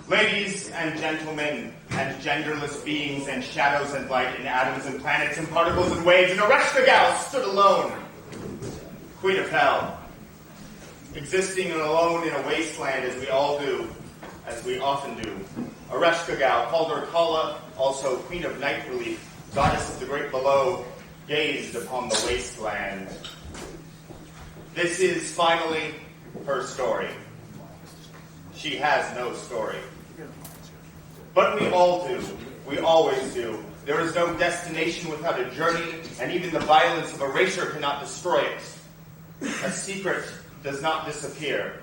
Ladies and gentlemen, and genderless beings, and shadows and light, and atoms and planets and particles and waves, and IRKALLA stood alone, Queen of Hell, existing alone in a wasteland as we all do, as we often do. IRKALLA, called IRKALLA, also Queen of Night Relief, goddess of the great below, gazed upon the wasteland. This is finally her story. She has no story. But we all do. We always do. There is no destination without a journey, and even the violence of erasure cannot destroy it. A secret does not disappear.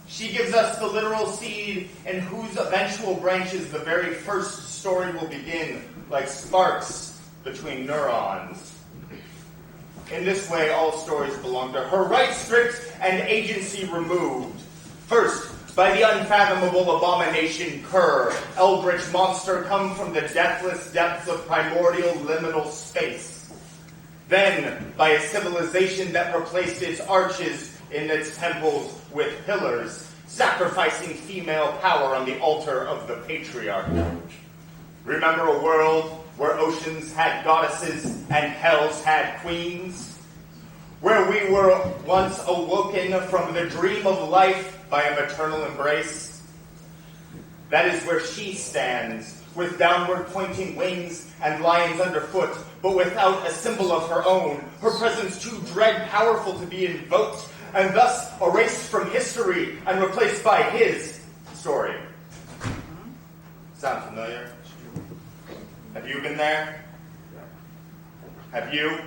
She gives us the literal seed in whose eventual branches the very first story will begin, like sparks between neurons. In this way, all stories belong to her, right stripped and agency removed. First, by the unfathomable abomination Cur, eldritch monster come from the deathless depths of primordial liminal space. Then, by a civilization that replaced its arches in its temples with pillars, sacrificing female power on the altar of the patriarchy. Remember a world where oceans had goddesses and hells had queens? Where we were once awoken from the dream of life by a maternal embrace? That is where she stands, with downward pointing wings and lions underfoot, but without a symbol of her own, her presence too dread powerful to be invoked, and thus erased from history and replaced by his story. Sound familiar? Have you been there? Have you?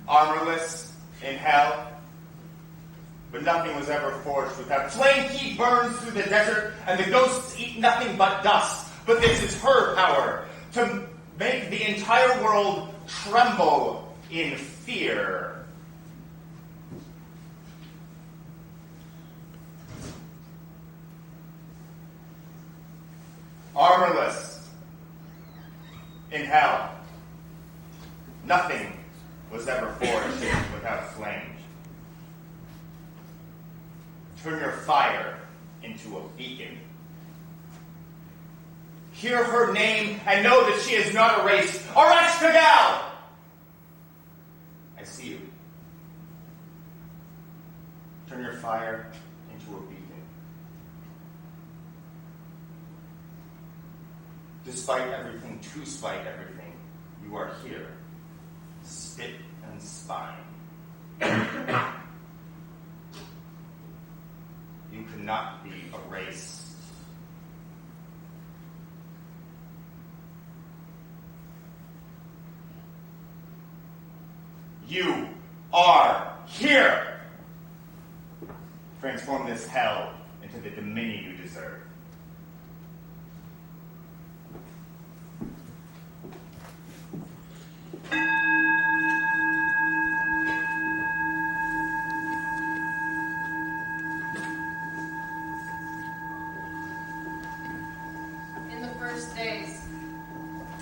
Armorless in hell? But nothing was ever forged without flame heat burns through the desert, and the ghosts eat nothing but dust. But this is her power, to make the entire world tremble in fear. Armorless in hell. Nothing was ever forged without flame. Turn your fire into a beacon. Hear her name and know that she is not erased. IRKALLA! I see you. Turn your fire into a beacon. Despite everything, to spite everything, you are here. Spit and spine. You cannot be erased. You are here. Transform this hell into the dominion you deserve.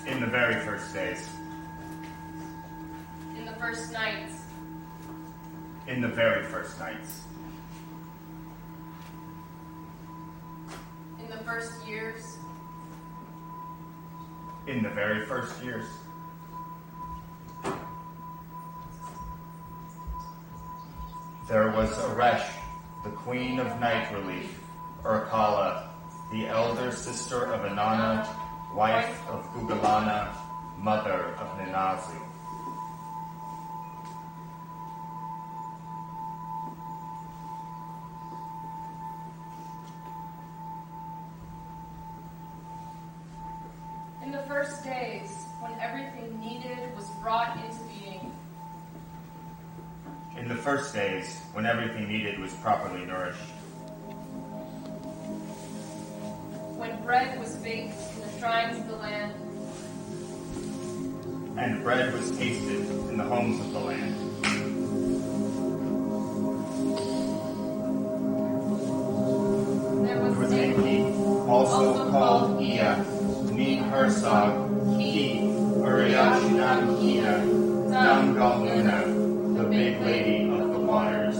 In the very first days. In the first nights. In the very first nights. In the first years. In the very first years. There was Aresh, the Queen of Night Relief, IRKALLA, the elder sister of Inanna, wife of Gugalana, mother of Ninazu. In the first days, when everything needed was brought into being. In the first days, when everything needed was properly nourished. When bread was baked in the shrines of the land. And bread was tasted in the homes of the land. There was Enki, also called Ea, Ni Hersog, Ki, Uriashinan Kina, Namgaluna, the big lady of the waters.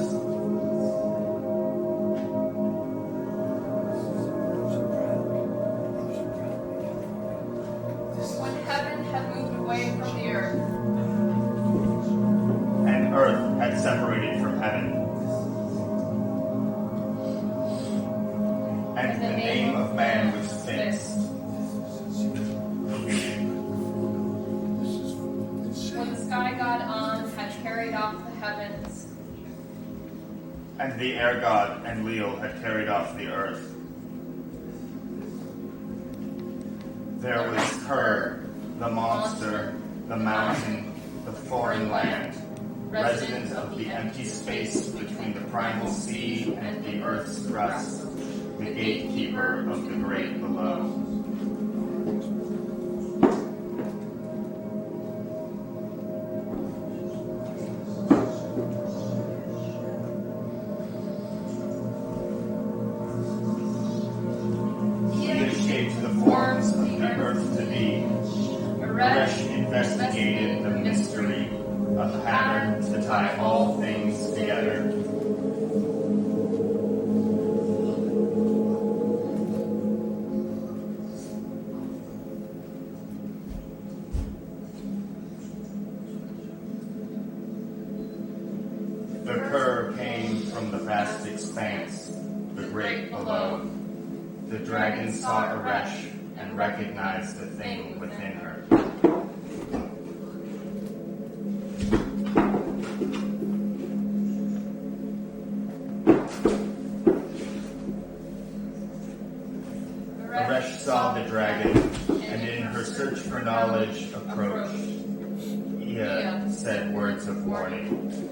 and the name of man was fixed. When the sky god On had carried off the heavens, And the air god Enlil had carried off the earth. There was Ker, the monster, the mountain, the foreign land, resident of the empty space between the primal sea and the earth's crust, the gatekeeper of the great below. He had shaped the forms of the earth to be. Resh investigated the mystery of patterns to tie all things together. The Ker came from the vast expanse, the great below. The dragon saw Eresh and recognized the thing within her. Eresh saw the dragon, and in her search for knowledge approached. Ea said words of warning.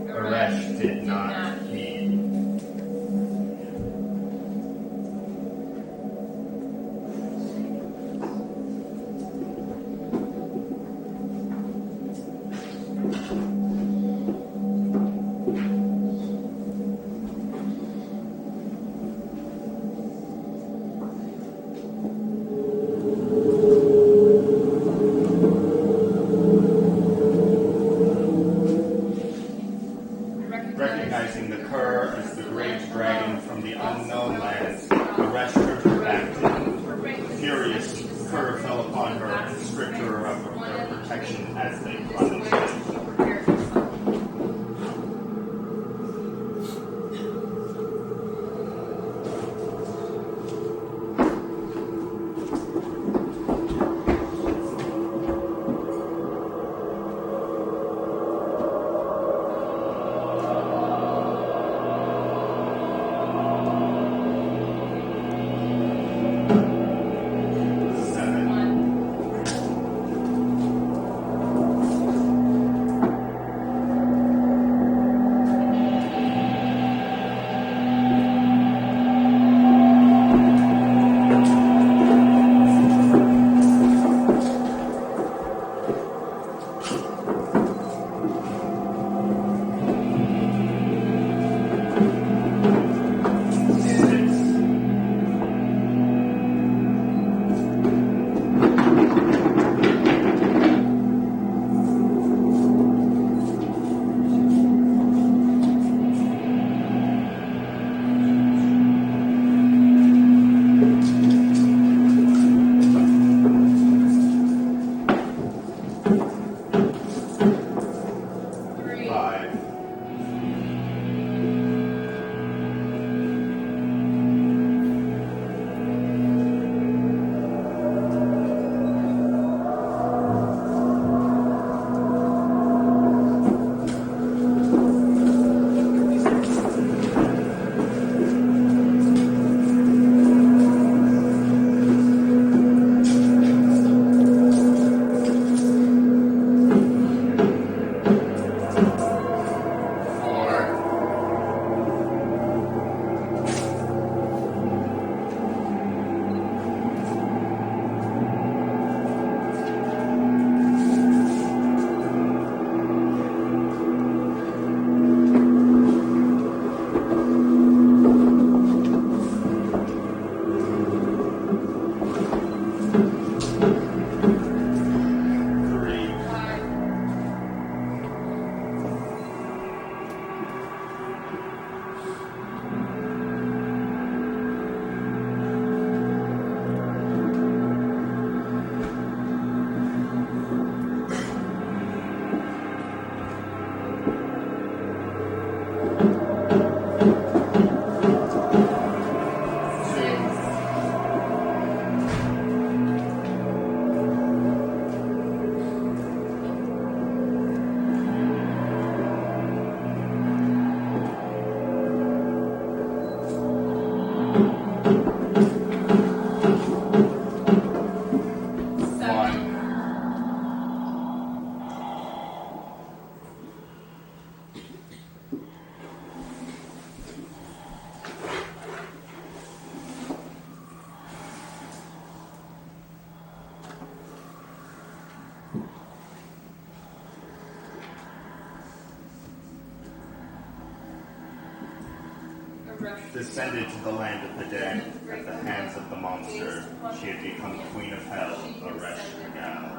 Eresh did not heed. Recognizing the descended to the land of the dead at the hands of the monster. She had become queen of hell, a wretched gal.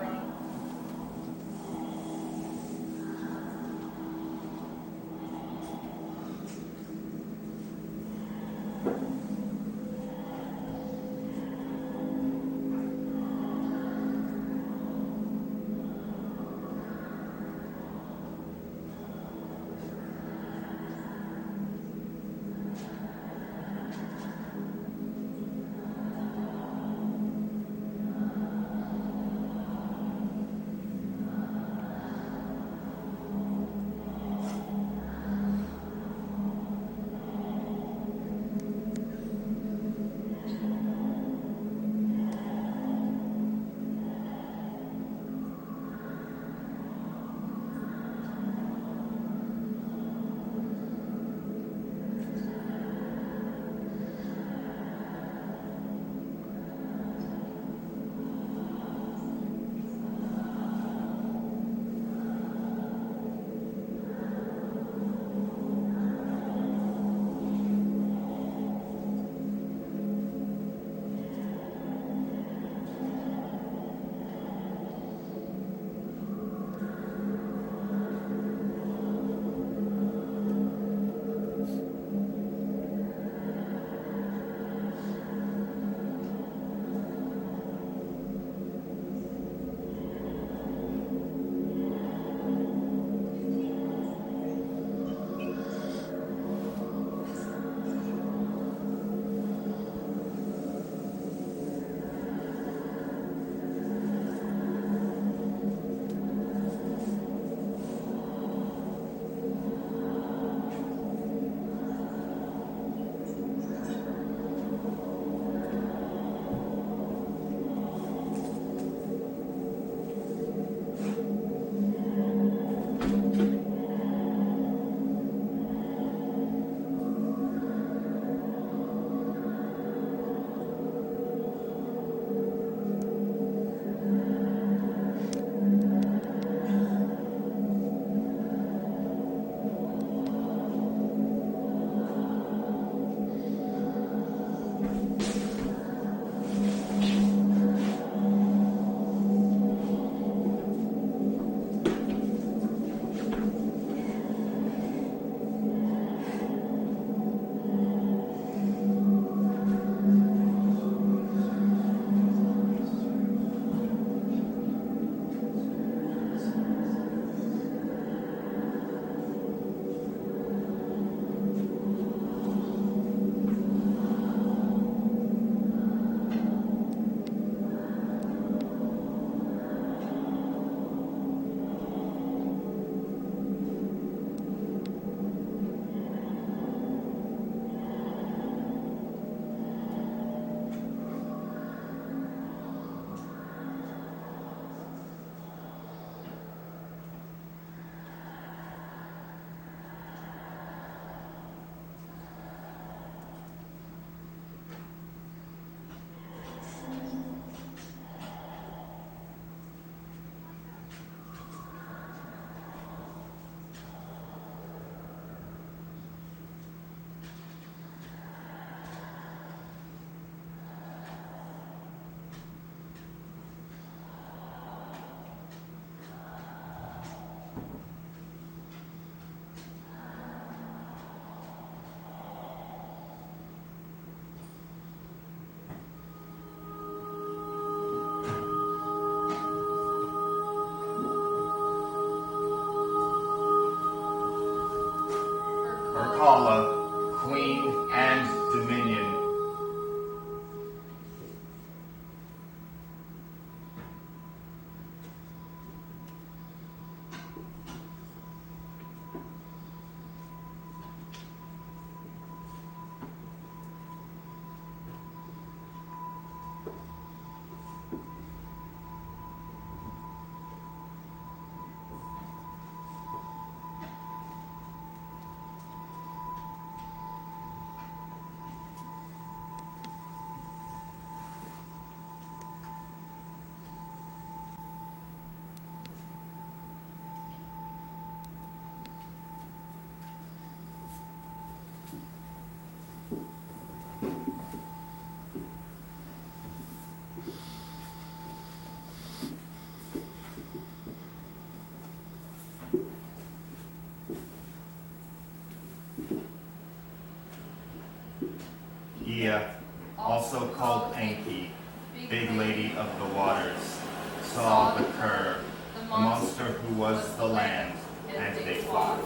IRKALLA, Queen and Dominion. and they fought.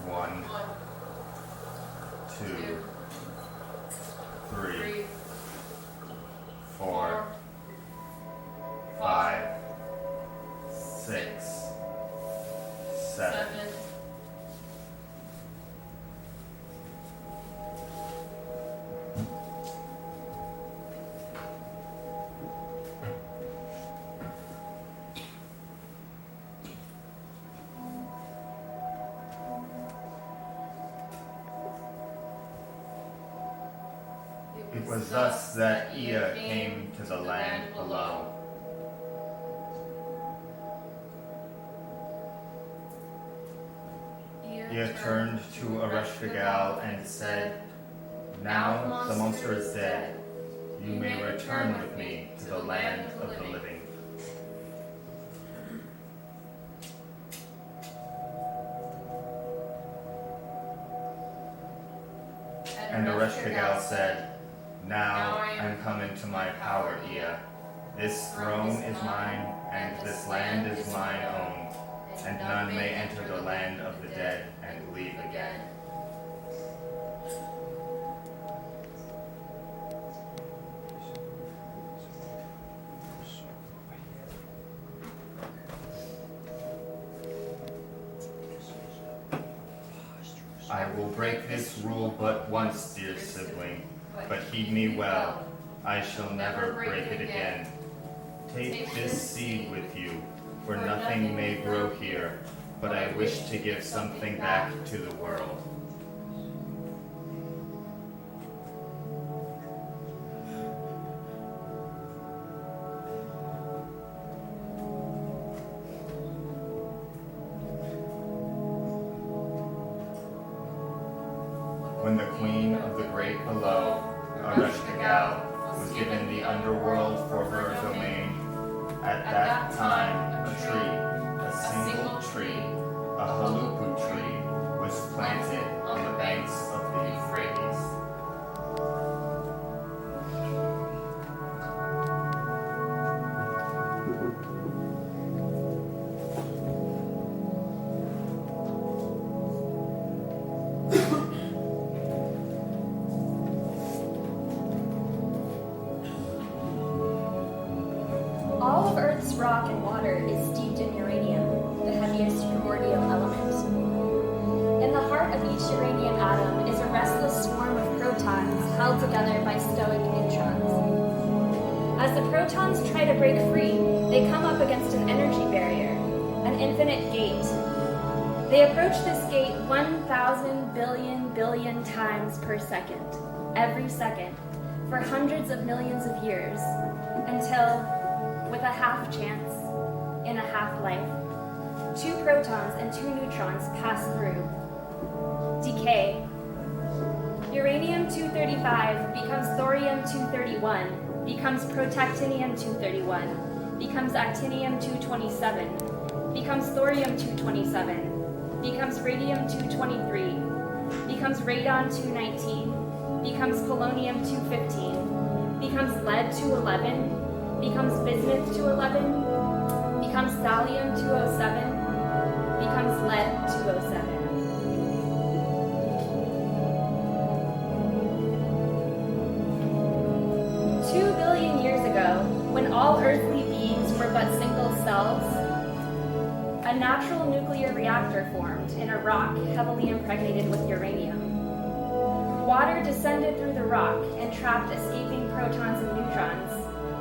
One, two, three, 4, 5, 6, 7. It was thus that Ea came to the land below. Ea turned to Ereshkigal and said, "Now the monster is dead. You may return with me to the land of the living." And Ereshkigal said, "Now I'm come into my power, Ea. This throne is mine, and this land is mine own, and none may enter the land of the dead and leave again." I will break this rule but once, dear sibling, but heed me well, I shall never break it again. Take this seed with you, for nothing may grow here, but I wish to give something back to the world. When the queen of the great below, Ereshkigal, was given the underworld for her domain, at that time a single tree, a halupu tree, was planted on the banks of the Euphrates. All of Earth's rock and water is steeped in uranium, the heaviest primordial element. In the heart of each uranium atom is a restless swarm of protons held together by stoic neutrons. As the protons try to break free, they come up against an energy barrier, an infinite gate. They approach this gate 1,000 billion times per second, every second, for hundreds of millions of years, until, with a half chance, in a half-life, 2 protons and 2 neutrons pass through. Decay. Uranium-235 becomes thorium-231, becomes protactinium-231, becomes actinium-227, becomes thorium-227, becomes radium-223, becomes radon-219, becomes polonium-215, becomes lead-211, becomes bismuth-211, becomes thallium-207, becomes lead-207. all earthly beings were but single cells, a natural nuclear reactor formed in a rock heavily impregnated with uranium. Water descended through the rock and trapped escaping protons and neutrons,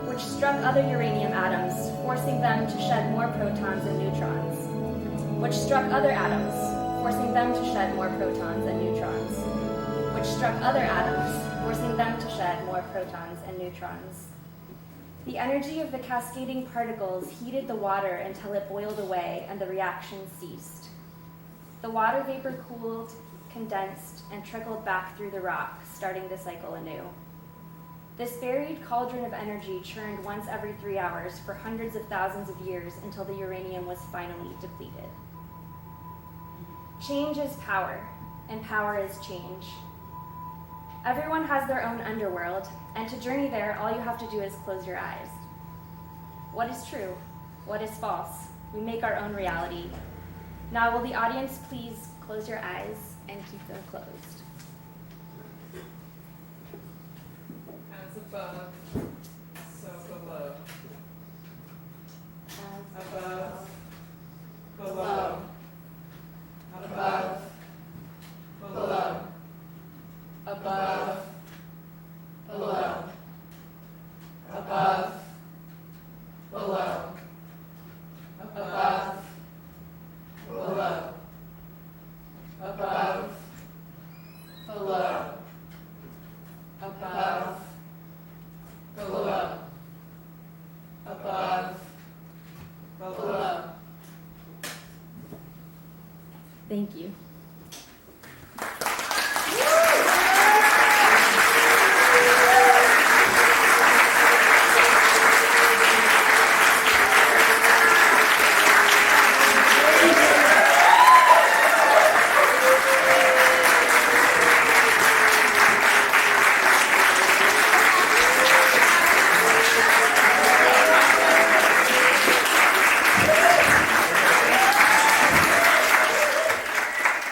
which struck other uranium atoms, forcing them to shed more protons and neutrons, which struck other atoms, forcing them to shed more protons and neutrons, which struck other atoms, forcing them to shed more protons and neutrons. The energy of the cascading particles heated the water until it boiled away and the reaction ceased. The water vapor cooled, condensed, and trickled back through the rock, starting the cycle anew. This buried cauldron of energy churned once every 3 hours for hundreds of thousands of years until the uranium was finally depleted. Change is power, and power is change. Everyone has their own underworld, and to journey there, all you have to do is close your eyes. What is true? What is false? We make our own reality. Now, will the audience please close your eyes and keep them closed? As above, so below. Above, below. Above, below. Above,